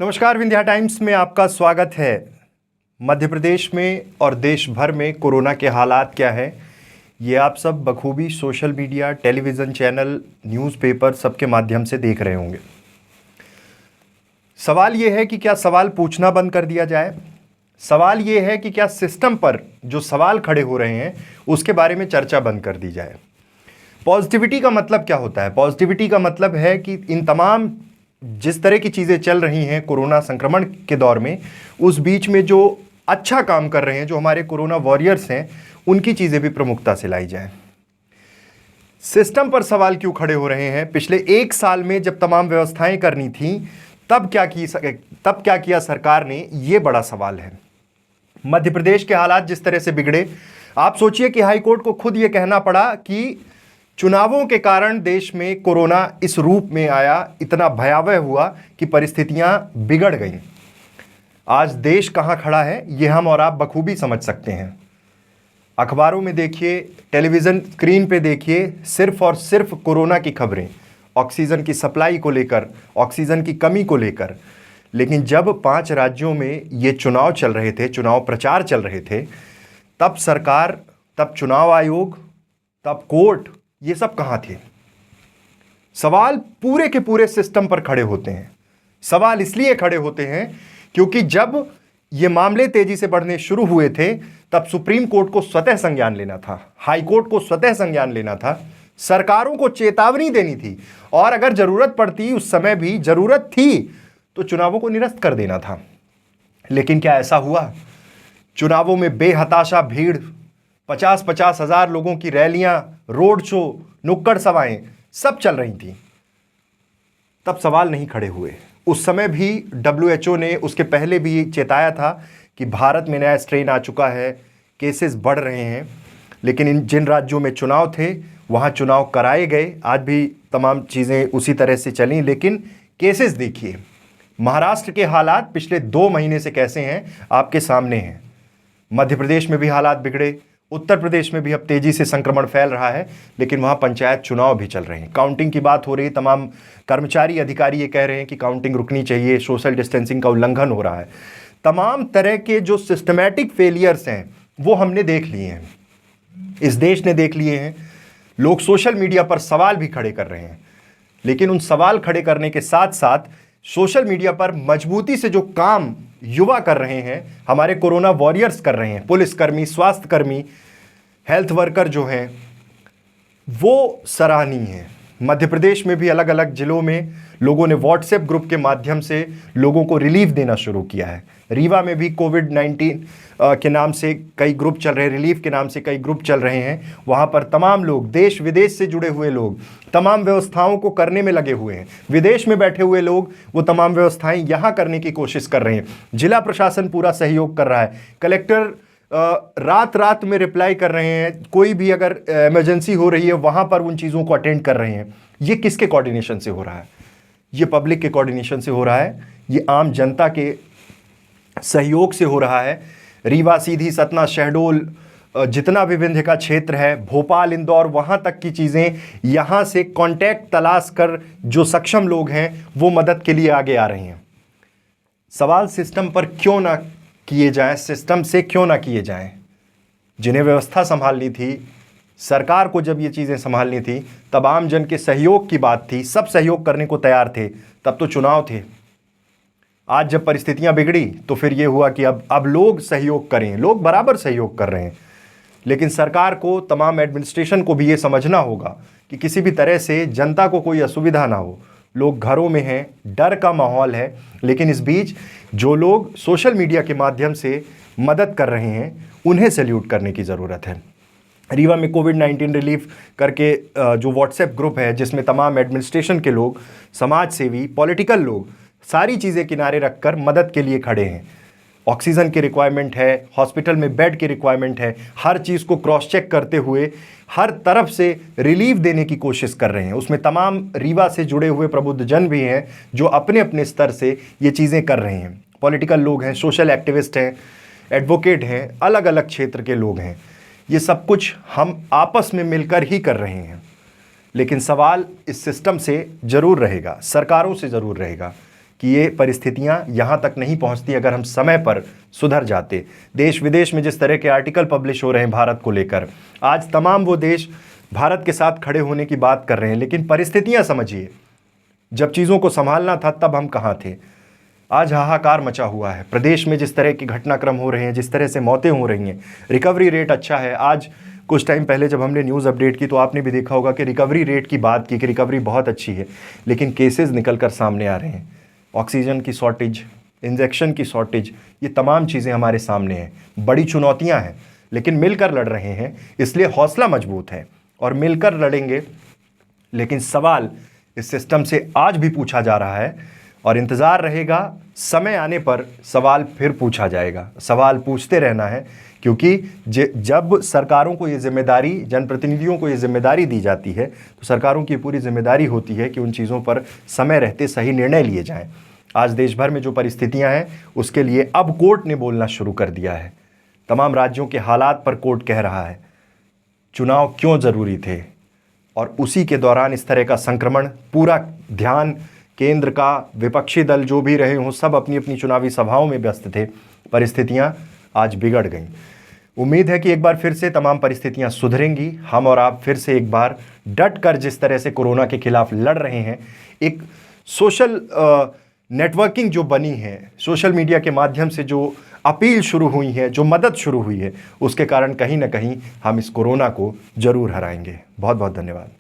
नमस्कार, विंध्या टाइम्स में आपका स्वागत है। मध्य प्रदेश में और देश भर में कोरोना के हालात क्या है, ये आप सब बखूबी social media, television channel, newspaper सबके माध्यम से देख रहे होंगे। सवाल ये है कि क्या सवाल पूछना बंद कर दिया जाए। सवाल ये है कि क्या सिस्टम पर जो सवाल खड़े हो रहे हैं उसके बारे में चर्चा बंद कर दी जाए। पॉजिटिविटी का मतलब क्या होता है? पॉजिटिविटी का मतलब है कि इन तमाम जिस तरह की चीज़ें चल रही हैं कोरोना संक्रमण के दौर में, उस बीच में जो अच्छा काम कर रहे हैं, जो हमारे कोरोना वॉरियर्स हैं, उनकी चीज़ें भी प्रमुखता से लाई जाएं। सिस्टम पर सवाल क्यों खड़े हो रहे हैं? पिछले एक साल में जब तमाम व्यवस्थाएं करनी थी, तब क्या किया सरकार ने, ये बड़ा सवाल है। मध्य प्रदेश के हालात जिस तरह से बिगड़े, आप सोचिए कि हाईकोर्ट को खुद ये कहना पड़ा कि चुनावों के कारण देश में कोरोना इस रूप में आया, इतना भयावह हुआ कि परिस्थितियां बिगड़ गईं। आज देश कहां खड़ा है ये हम और आप बखूबी समझ सकते हैं। अखबारों में देखिए, टेलीविज़न स्क्रीन पे देखिए, सिर्फ और सिर्फ कोरोना की खबरें, ऑक्सीजन की सप्लाई को लेकर, ऑक्सीजन की कमी को लेकर। लेकिन जब 5 राज्यों में ये चुनाव चल रहे थे, चुनाव प्रचार चल रहे थे, तब सरकार, तब चुनाव आयोग, तब कोर्ट, ये सब कहाँ थे? सवाल पूरे के पूरे सिस्टम पर खड़े होते हैं। सवाल इसलिए खड़े होते हैं क्योंकि जब ये मामले तेजी से बढ़ने शुरू हुए थे, तब सुप्रीम कोर्ट को स्वतः संज्ञान लेना था, हाई कोर्ट को स्वतः संज्ञान लेना था, सरकारों को चेतावनी देनी थी, और अगर जरूरत पड़ती, उस समय भी जरूरत थी, तो चुनावों को निरस्त कर देना था। लेकिन क्या ऐसा हुआ? चुनावों में बेहताशा भीड़, 50-50 हज़ार लोगों की रैलियां, रोड शो, नुक्कड़ सभाएं सब चल रही थी। तब सवाल नहीं खड़े हुए। उस समय भी WHO ने, उसके पहले भी चेताया था कि भारत में नया स्ट्रेन आ चुका है, केसेस बढ़ रहे हैं। लेकिन जिन राज्यों में चुनाव थे वहाँ चुनाव कराए गए, आज भी तमाम चीज़ें उसी तरह से चलीं। लेकिन केसेस देखिए, महाराष्ट्र के हालात पिछले 2 महीने से कैसे हैं आपके सामने हैं। मध्य प्रदेश में भी हालात बिगड़े, उत्तर प्रदेश में भी अब तेजी से संक्रमण फैल रहा है, लेकिन वहाँ पंचायत चुनाव भी चल रहे हैं। काउंटिंग की बात हो रही, तमाम कर्मचारी, अधिकारी ये कह रहे हैं कि काउंटिंग रुकनी चाहिए, सोशल डिस्टेंसिंग का उल्लंघन हो रहा है। तमाम तरह के जो सिस्टमैटिक फेलियर्स हैं वो हमने देख लिए हैं, इस देश ने देख लिए हैं। लोग सोशल मीडिया पर सवाल भी खड़े कर रहे हैं, लेकिन उन सवाल खड़े करने के साथ साथ सोशल मीडिया पर मजबूती से जो काम युवा कर रहे हैं, हमारे कोरोना वॉरियर्स कर रहे हैं, पुलिसकर्मी, स्वास्थ्यकर्मी, हेल्थ वर्कर जो हैं, वो सराहनीय हैं। मध्य प्रदेश में भी अलग अलग जिलों में लोगों ने व्हाट्सएप ग्रुप के माध्यम से लोगों को रिलीफ देना शुरू किया है। रीवा में भी कोविड-19 के नाम से कई ग्रुप चल रहे हैं, रिलीफ के नाम से कई ग्रुप चल रहे हैं। वहाँ पर तमाम लोग, देश विदेश से जुड़े हुए लोग, तमाम व्यवस्थाओं को करने में लगे हुए हैं। विदेश में बैठे हुए लोग वो तमाम व्यवस्थाएं यहाँ करने की कोशिश कर रहे हैं। जिला प्रशासन पूरा सहयोग कर रहा है। कलेक्टर रात रात में रिप्लाई कर रहे हैं। कोई भी अगर इमरजेंसी हो रही है वहाँ पर उन चीज़ों को अटेंड कर रहे हैं। ये किसके कोऑर्डिनेशन से हो रहा है? ये पब्लिक के कोऑर्डिनेशन से हो रहा है, ये आम जनता के सहयोग से हो रहा है। रीवा, सीधी, सतना, शहडोल, जितना भी विंध्य का क्षेत्र है, भोपाल, इंदौर, वहाँ तक की चीज़ें, यहाँ से कांटेक्ट तलाश कर जो सक्षम लोग हैं वो मदद के लिए आगे आ रहे हैं। सवाल सिस्टम पर क्यों ना किए जाएं, सिस्टम से क्यों ना किए जाएं? जिन्हें व्यवस्था संभालनी थी, सरकार को जब ये चीज़ें संभालनी थी, तब आम जन के सहयोग की बात थी, सब सहयोग करने को तैयार थे, तब तो चुनाव थे। आज जब परिस्थितियां बिगड़ी तो फिर ये हुआ कि अब लोग सहयोग करें, लोग बराबर सहयोग कर रहे हैं। लेकिन सरकार को, तमाम एडमिनिस्ट्रेशन को भी ये समझना होगा कि किसी भी तरह से जनता को कोई असुविधा ना हो। लोग घरों में हैं, डर का माहौल है, लेकिन इस बीच जो लोग सोशल मीडिया के माध्यम से मदद कर रहे हैं उन्हें सैल्यूट करने की ज़रूरत है। रीवा में कोविड-19 रिलीफ करके जो व्हाट्सएप ग्रुप है, जिसमें तमाम एडमिनिस्ट्रेशन के लोग, समाज सेवी, पॉलिटिकल लोग सारी चीज़ें किनारे रखकर मदद के लिए खड़े हैं। ऑक्सीजन की रिक्वायरमेंट है, हॉस्पिटल में बेड की रिक्वायरमेंट है, हर चीज़ को क्रॉस चेक करते हुए हर तरफ से रिलीफ देने की कोशिश कर रहे हैं। उसमें तमाम रीवा से जुड़े हुए प्रबुद्धजन भी हैं जो अपने अपने स्तर से ये चीज़ें कर रहे हैं। पॉलिटिकल लोग हैं, सोशल एक्टिविस्ट हैं, एडवोकेट हैं, अलग अलग क्षेत्र के लोग हैं। ये सब कुछ हम आपस में मिलकर ही कर रहे हैं। लेकिन सवाल इस सिस्टम से ज़रूर रहेगा, सरकारों से ज़रूर रहेगा कि ये परिस्थितियां यहाँ तक नहीं पहुँचती अगर हम समय पर सुधर जाते। देश विदेश में जिस तरह के आर्टिकल पब्लिश हो रहे हैं भारत को लेकर, आज तमाम वो देश भारत के साथ खड़े होने की बात कर रहे हैं, लेकिन परिस्थितियां समझिए, जब चीज़ों को संभालना था तब हम कहाँ थे। आज हाहाकार मचा हुआ है प्रदेश में, जिस तरह के घटनाक्रम हो रहे हैं, जिस तरह से मौतें हो रही हैं। रिकवरी रेट अच्छा है। आज कुछ टाइम पहले जब हमने न्यूज़ अपडेट की तो आपने भी देखा होगा कि रिकवरी रेट की बात की कि रिकवरी बहुत अच्छी है, लेकिन केसेस निकल कर सामने आ रहे हैं। ऑक्सीजन की शॉर्टेज, इंजेक्शन की शॉर्टेज, ये तमाम चीज़ें हमारे सामने हैं। बड़ी चुनौतियाँ हैं, लेकिन मिलकर लड़ रहे हैं, इसलिए हौसला मजबूत है और मिलकर लड़ेंगे। लेकिन सवाल इस सिस्टम से आज भी पूछा जा रहा है और इंतज़ार रहेगा, समय आने पर सवाल फिर पूछा जाएगा। सवाल पूछते रहना है, क्योंकि जब सरकारों को ये जिम्मेदारी, जनप्रतिनिधियों को ये जिम्मेदारी दी जाती है, तो सरकारों की पूरी जिम्मेदारी होती है कि उन चीज़ों पर समय रहते सही निर्णय लिए जाएं। आज देश भर में जो परिस्थितियां हैं, उसके लिए अब कोर्ट ने बोलना शुरू कर दिया है। तमाम राज्यों के हालात पर कोर्ट कह रहा है चुनाव क्यों ज़रूरी थे, और उसी के दौरान इस तरह का संक्रमण, पूरा ध्यान केंद्र का, विपक्षी दल जो भी रहे हों, सब अपनी अपनी चुनावी सभाओं में व्यस्त थे। परिस्थितियां आज बिगड़ गईं। उम्मीद है कि एक बार फिर से तमाम परिस्थितियां सुधरेंगी। हम और आप फिर से एक बार डट कर जिस तरह से कोरोना के खिलाफ लड़ रहे हैं, एक सोशल नेटवर्किंग जो बनी है, सोशल मीडिया के माध्यम से जो अपील शुरू हुई है, जो मदद शुरू हुई है, उसके कारण कहीं ना कहीं हम इस कोरोना को ज़रूर हराएंगे। बहुत बहुत धन्यवाद।